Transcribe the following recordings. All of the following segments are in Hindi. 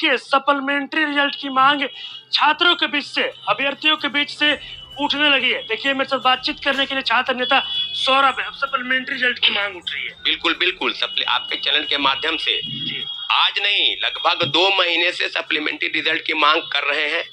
देखिए सप्लीमेंट्री रिजल्ट की मांग छात्रों के बीच से, अभ्यर्थियों के बीच से उठने लगी है। देखिए मेरे साथ बातचीत करने के लिए छात्र नेता सौरभ है। सप्लीमेंट्री रिजल्ट की मांग उठ रही है। बिल्कुल बिल्कुल, आपके चैनल के माध्यम से जी। आज नहीं लगभग 2 महीने से सप्लीमेंट्री रिजल्ट की मांग कर रहे हैं।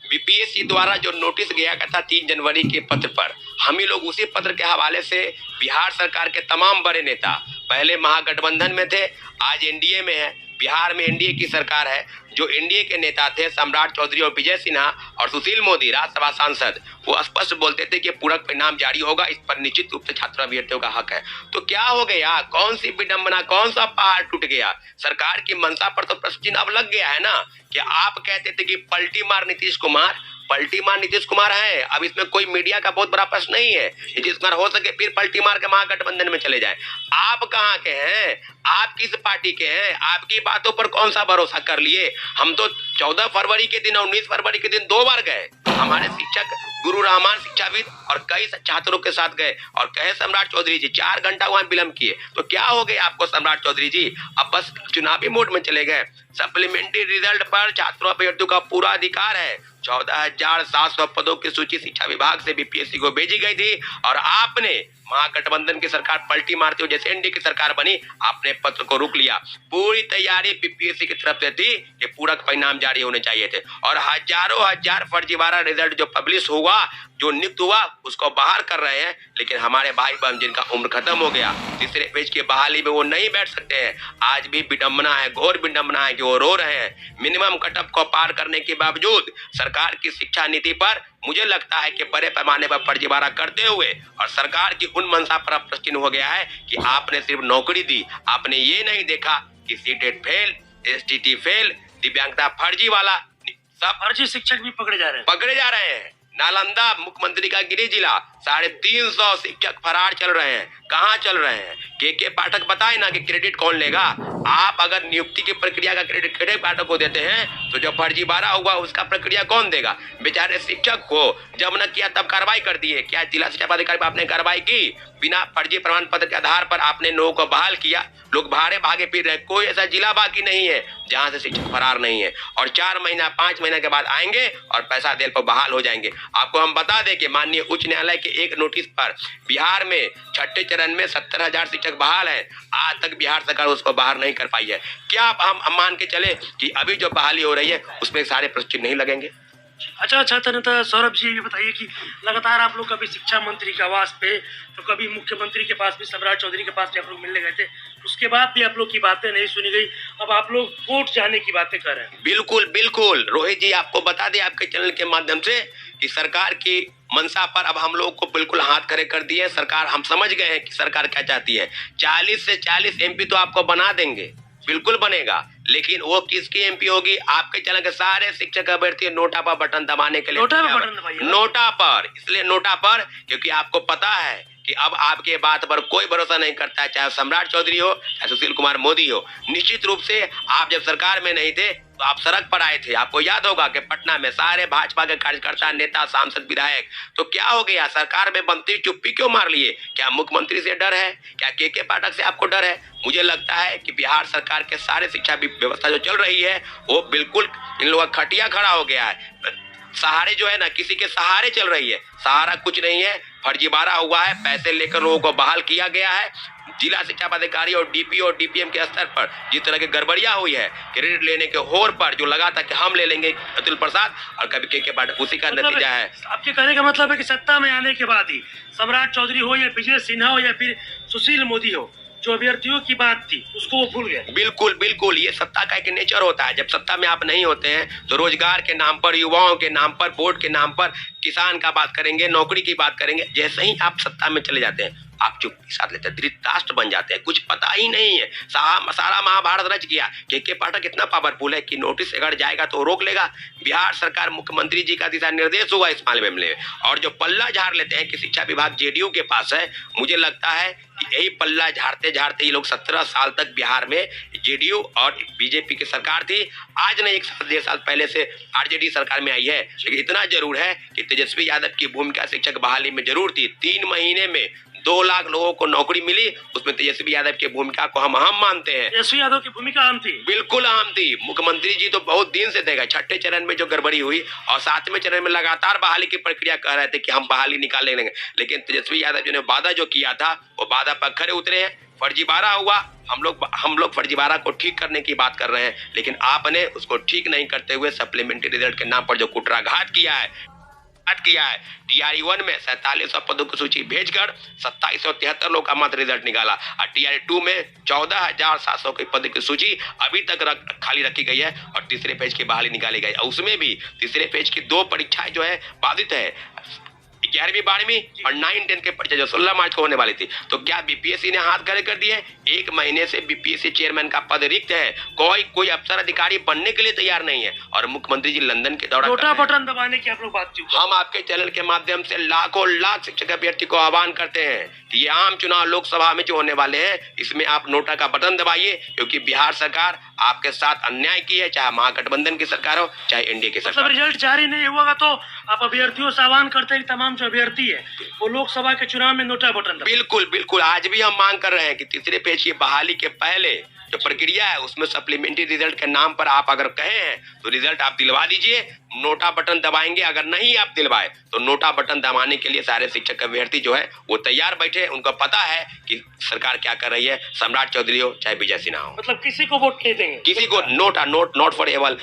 बीपीएससी द्वारा जो नोटिस गया था 3 जनवरी के पत्र पर, हम ही लोग उसी पत्र के हवाले से बिहार सरकार के तमाम बड़े नेता, पहले महागठबंधन में थे, आज एनडीए में है, बिहार में एनडीए की सरकार है, जो एनडीए के नेता थे सम्राट चौधरी और विजय सिन्हा और सुशील मोदी राज्यसभा सांसद, वो स्पष्ट बोलते थे कि पूरक परिणाम जारी होगा, इस पर निश्चित रूप से छात्र अभ्यर्थियों का हक है। तो क्या हो गया, कौन सी विडंबना, कौन सा पहाड़ टूट गया? सरकार की मंशा पर तो प्रश्न चिन्ह अब लग गया है ना। कि आप कहते थे कि पलटी मार नीतीश कुमार, पलटी मार नीतीश कुमार है, अब इसमें कोई मीडिया का बहुत बड़ा प्रश्न नहीं है। नीतीश कुमार हो सके फिर पलटी मार के महागठबंधन में चले जाएं। आप कहाँ के हैं, आप किस पार्टी के हैं, आपकी बातों पर कौन सा भरोसा कर लिए? हम तो 14 फरवरी के दिन और 19 फरवरी के दिन 2 बार गए, हमारे शिक्षक गुरु रहमान शिक्षाविद और कई छात्रों के साथ गए और कहे सम्राट चौधरी जी 4 घंटा वहां विलंब किए। तो क्या हो गया आपको सम्राट चौधरी जी, अब बस चुनावी मोड में चले गए? सप्लीमेंट्री रिजल्ट पर छात्रों अभ्यर्थियों का पूरा अधिकार है। 14,700 पदों की सूची शिक्षा विभाग से बीपीएससी को भेजी गई थी और आपने महागठबंधन की सरकार पलटी मारते हुए जैसे एनडीए की सरकार बनी, आपने पत्र को रोक लिया। पूरी तैयारी बीपीएससी की तरफ से थी कि पूरक परिणाम जारी होने चाहिए थे और हजारों हजार फर्जीवाड़ा रिजल्ट जो पब्लिश हुआ, जो नियुक्त हुआ, उसको बाहर कर रहे हैं। लेकिन हमारे भाई बहन जिनका उम्र खत्म हो गया, तीसरे पेज की बहाली में वो नहीं बैठ सकते हैं। आज भी विडंबना है, घोर विडंबना है कि वो रो रहे हैं। मिनिमम कटअप को पार करने के बावजूद सरकार की शिक्षा नीति पर मुझे लगता है कि बड़े पैमाने पर फर्जीवाड़ा करते हुए और सरकार की उन मंशा पर अब प्रश्न हो गया है कि आपने सिर्फ नौकरी दी, आपने ये नहीं देखा कि सीटेट फेल, एसटीटी फेल, दिव्यांगता फर्जी वाला, सब फर्जी शिक्षक भी पकड़े जा रहे हैं। नालंदा मुख्यमंत्री का गृह जिला, 350 शिक्षक फरार चल रहे हैं। कहाँ चल रहे हैं? के पाठक बताए ना कि क्रेडिट कौन लेगा? आप अगर नियुक्ति की प्रक्रिया का क्रेडिट के पाठक को देते हैं तो जो फर्जीवाड़ा हुआ उसका प्रक्रिया कौन देगा? बेचारे शिक्षक को जब न किया तब कार्रवाई कर दिए। क्या जिला शिक्षा पदाधिकारी पर आपने कार्रवाई की? बिना फर्जी प्रमाण पत्र के आधार पर आपने लोगों को बहाल किया। लोग भागे फिर रहे। कोई ऐसा जिला बाकी नहीं है जहां से शिक्षक फरार नहीं है और 4 महीना 5 महीने के बाद आएंगे और पैसा देने पर बहाल हो जाएंगे। आपको हम बता दें कि माननीय उच्च न्यायालय के एक नोटिस पर बिहार में 6ठे चरण में 70,000 शिक्षक बहाल है। आज तक बिहार सरकार उसको बाहर नहीं कर पाई है। क्या हम मान के चले कि अभी जो बहाली हो रही है उसमें सारे प्रश्न नहीं लगेंगे? अच्छा छात्र नेता सौरभ जी, ये बताइए कि लगातार आप लोग कभी शिक्षा मंत्री के आवास पे, तो कभी मुख्यमंत्री के पास भी, सम्राट चौधरी के पास भी आप लोग मिलने गए थे, उसके बाद भी आप लोग की बातें नहीं सुनी गई। अब आप लोग कोर्ट जाने की बातें कर रहे हैं। बिल्कुल रोहित जी, आपको बता दें आपके चैनल के माध्यम से कि सरकार की मंशा पर अब हम लोग को बिल्कुल हाथ खड़े कर दिए। सरकार, हम समझ गए हैं कि सरकार क्या चाहती है। 40 से 40 एमपी तो आपको बना देंगे, बिल्कुल बनेगा, लेकिन वो किसकी एमपी होगी? आपके चैनल के सारे शिक्षक अभ्यर्थी नोटा पर बटन दबाने के लिए, नोटा पर बटन दबाइए। नोटा पर, इसलिए नोटा पर क्योंकि आपको पता है कि अब आपके बात पर कोई भरोसा नहीं करता है, चाहे सम्राट चौधरी हो चाहे सुशील कुमार मोदी हो। निश्चित रूप से आप जब सरकार में नहीं थे तो आप सड़क पर आए थे। आपको याद होगा कि पटना में सारे भाजपा के कार्यकर्ता, नेता, सांसद, विधायक। तो क्या हो गया? सरकार में बनती चुप्पी क्यों मार लिए? क्या मुख्यमंत्री से डर है? क्या के पाठक से आपको डर है? मुझे लगता है कि बिहार सरकार के सारे शिक्षा व्यवस्था जो चल रही है वो बिल्कुल इन लोगों का खटिया खड़ा हो गया है। सहारे जो है ना, किसी के सहारे चल रही है। सहारा कुछ नहीं है, फर्जीवाड़ा हुआ है, पैसे लेकर लोगों को बहाल किया गया है। जिला शिक्षा पदाधिकारी और डीपी और डीपीएम के स्तर पर जिस तरह की गड़बड़ियां हुई है, क्रेडिट लेने के होर पर जो लगा था कि हम ले लेंगे अतुल प्रसाद और कभी के पाठक, उसी का नतीजा है। आपके कहने का मतलब है कि सत्ता में आने के बाद ही सम्राट चौधरी हो या विजय सिन्हा हो या फिर सुशील मोदी हो, जो अभ्यर्थियों की बात थी उसको वो भूल गए। बिल्कुल ये सत्ता का एक नेचर होता है। जब सत्ता में आप नहीं होते हैं तो रोजगार के नाम पर, युवाओं के नाम पर, वोट के नाम पर किसान का बात करेंगे, नौकरी की बात करेंगे। जैसे ही आप सत्ता में चले जाते हैं आप चुप्पी साध लेते हैं, धृतराष्ट्र बन जाते हैं, कुछ पता ही नहीं है। सारा महाभारत रच गया। के पाठक इतना पावरफुल है कि नोटिस अगर जाएगा तो रोक लेगा। बिहार सरकार, मुख्यमंत्री जी का दिशा निर्देश हुआ इस मामले में, और जो पल्ला झाड़ लेते हैं कि शिक्षा विभाग जेडीयू के पास है, मुझे लगता है कि यही पल्ला झाड़ते झाड़ते ये लोग 17 साल तक बिहार में जेडीयू और बीजेपी की सरकार थी। आज नहीं, 1 साल 1.5 साल पहले से आरजेडी सरकार में आई है। लेकिन इतना जरूर है कि तेजस्वी यादव की भूमिका शिक्षक बहाली में जरूर थी। 3 महीने में 2 लाख लोगों को नौकरी मिली, उसमें तेजस्वी यादव की भूमिका को हम अहम मानते हैं। तेजस्वी यादव की भूमिका अहम थी, बिल्कुल अहम थी। मुख्यमंत्री जी तो बहुत दिन से देगा, छठे चरण में जो गड़बड़ी हुई और 7वें चरण में लगातार बहाली की प्रक्रिया कह रहे थे कि हम बहाली निकाल लेंगे, लेकिन तेजस्वी यादव जी ने वादा जो किया था वो वादा पर खरे उतरे हैं। फर्जीवाड़ा हुआ, हम लोग फर्जीवाड़ा को ठीक करने की बात कर रहे हैं, लेकिन आपने उसको ठीक नहीं करते हुए सप्लीमेंट्री रिजल्ट के नाम पर जो कुटराघात किया है टीआरई 1 में 4700 पदों की सूची भेजकर 2773 लोग का मत रिजल्ट निकाला और टीआरई 2 में 14,700 के पद की सूची अभी तक खाली रखी गई है और तीसरे पेज की बहाली निकाली गई। उसमें भी तीसरे पेज की 2 परीक्षाएं जो है बाधित है, 11वीं 12वीं और 9-10 के परीक्षा जो 16 मार्च को होने वाली थी। तो क्या बीपीएससी ने हाथ खड़े कर दिए? 1 महीने से बीपीएससी चेयरमैन का पद रिक्त है, कोई अफसर अधिकारी बनने के लिए तैयार नहीं है और मुख्यमंत्री जी लंदन के दौरा छोटा बटन दबाने की आप लोग बात की। हम आपके चैनल के माध्यम से लाखों लाख शिक्षक अभ्यर्थी को आह्वान करते हैं, ये आम चुनाव लोकसभा में जो होने वाले हैं इसमें आप नोटा का बटन दबाइए, क्योंकि बिहार सरकार आपके साथ अन्याय की है, चाहे महागठबंधन की सरकार हो चाहे एनडीए की सरकार। रिजल्ट जारी नहीं हुआ तो आप अभ्यर्थियों से आह्वान करते हैं तमाम जो अभ्यर्थी है वो लोकसभा के चुनाव में नोटा बटन दबाएं। बिल्कुल आज भी हम मांग कर रहे हैं कि तीसरे पेज की बहाली के पहले जो प्रक्रिया है उसमें सप्लीमेंट्री रिजल्ट के नाम पर आप अगर कहे हैं तो रिजल्ट आप दिलवा दीजिए, नोटा बटन दबाएंगे। अगर नहीं आप दिलवाए तो नोटा बटन दबाने के लिए सारे शिक्षक अभ्यर्थी जो है वो तैयार बैठे, उनको पता है कि सरकार क्या कर रही है, सम्राट चौधरी हो चाहे विजय सिन्हा हो। मतलब किसी को वोट नहीं देंगे, किसी को नोट फॉर एवल।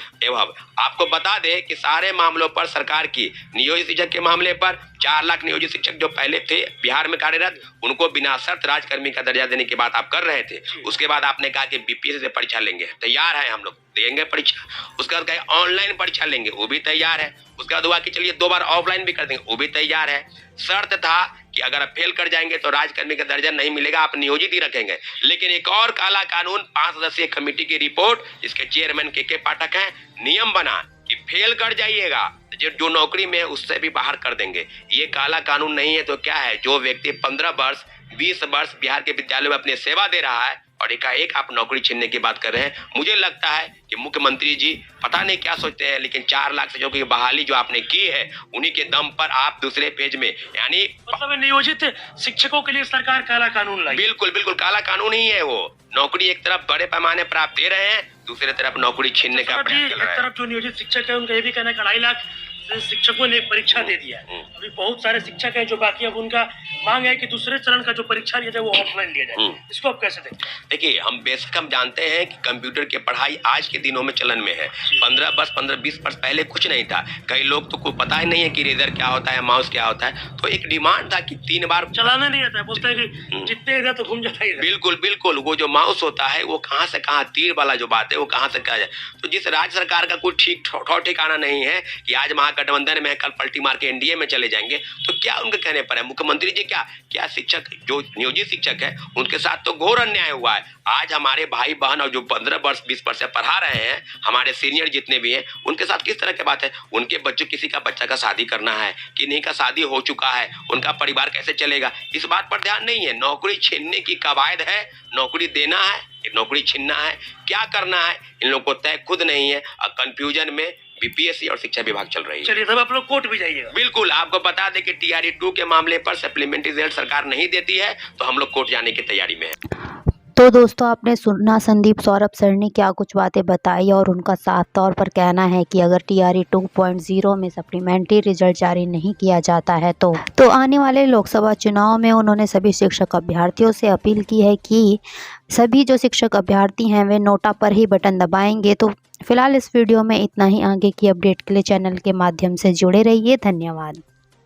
आपको बता दे कि सारे मामलों पर सरकार की नियोजित शिक्षक के मामले पर 4 लाख नियोजित शिक्षक जो पहले थे बिहार में कार्यरत उनको बिना शर्त राजकर्मी का दर्जा देने की बात आप कर रहे थे। उसके बाद आपने कहा कि बीपीएससी से परीक्षा लेंगे, तैयार है हम लोग देंगे परीक्षा। उसके बाद कहे ऑनलाइन परीक्षा लेंगे, वो भी तैयार है। उसके बाद हुआ कि चलिए 2 बार ऑफलाइन भी कर देंगे, वो भी तैयार है। शर्त था कि अगर आप फेल कर जाएंगे तो राजकर्मी का दर्जा नहीं मिलेगा, आप नियोजित ही रखेंगे। लेकिन एक और काला कानून 5 सदस्यीय कमेटी की रिपोर्ट जिसके चेयरमैन के पाठक हैं, नियम बना कि फेल कर जाइएगा जो नौकरी में है उससे भी बाहर कर देंगे। ये काला कानून नहीं है तो क्या है? जो व्यक्ति 15 वर्ष 20 वर्ष बिहार के विद्यालय में अपनी सेवा दे रहा है और एकाएक आप नौकरी छीनने की बात कर रहे हैं। मुझे लगता है कि मुख्यमंत्री जी पता नहीं क्या सोचते हैं, लेकिन 4 लाख से जो की बहाली जो आपने की है उन्हीं के दम पर आप दूसरे पेज में यानी मतलब नियोजित शिक्षकों के लिए सरकार काला कानून लाई। बिल्कुल काला कानून ही है वो। नौकरी एक तरफ बड़े पैमाने पर आप दे रहे हैं, दूसरे तरफ नौकरी छीनने का प्रयास कर रहे हैं। एक तरफ जो नियोजित शिक्षक है उनका ये भी कहना है 2.5 लाख शिक्षकों ने परीक्षा दे दिया है। अभी बहुत सारे शिक्षक हैं जो बाकी, अब उनका मांग है कि दूसरे चरण का जो परीक्षा लिया जाए वो ऑफलाइन लिया जाए। इसको आप कैसे देखते हैं? देखिए, हम बेशक हम जानते हैं कि कंप्यूटर की पढ़ाई आज के दिनों में चलन में है। 15-20 वर्ष पहले कुछ नहीं था। कई लोग तो को पता ही नहीं है कि रेजर क्या होता है, माउस क्या होता है। तो एक डिमांड था कि 3 बार चलाना नहीं आता है, बोलते हैं कि जितने इधर तो घूम जाता है। बिल्कुल वो जो माउस होता है वो कहाँ से कहाँ, तीर वाला जो बात है वो कहाँ से कहा जाए। तो जिस राज्य सरकार का कोई ठीक ठिकाना नहीं है कि आज महागठबंधन में कल पलटी मार के एनडीए में चले जाएंगे, तो क्या उनके कहने पर है मुख्यमंत्री जी क्या शिक्षक जो नियोजित शिक्षक है उनके साथ तो घोर अन्याय हुआ है। आज हमारे भाई बहन और जो 15 वर्ष 20 वर्ष से पढ़ा रहे हैं, हमारे सीनियर जितने भी हैं, उनके साथ किस तरह की बात है? उनके बच्चों किसी का बच्चा का शादी करना है कि नहीं का शादी हो चुका है, उनका परिवार कैसे चलेगा, इस बात पर ध्यान नहीं है। नौकरी छीनने की कवायद है, नौकरी देना है, नौकरी छीनना है, क्या करना है इन लोगों को तय खुद नहीं है और कंफ्यूजन में बीपीएससी और शिक्षा विभाग चल रही है। चलिए तब आप लोग कोर्ट भी जाइएगा। बिल्कुल, आपको बता दें कि टीआरई 2 के मामले पर सप्लीमेंट्री रिजल्ट सरकार नहीं देती है तो हम लोग कोर्ट जाने की तैयारी में है। तो दोस्तों, आपने सुना संदीप सौरभ सर ने क्या कुछ बातें बताई और उनका साफ तौर पर कहना है कि अगर टीआरई 2.0 में सप्लीमेंट्री रिजल्ट जारी नहीं किया जाता है तो आने वाले लोकसभा चुनाव में उन्होंने सभी शिक्षक अभ्यर्थियों से अपील की है कि सभी जो शिक्षक अभ्यर्थी हैं वे नोटा पर ही बटन दबाएंगे। तो फिलहाल इस वीडियो में इतना ही। आगे की अपडेट के लिए चैनल के माध्यम से जुड़े रहिए। धन्यवाद।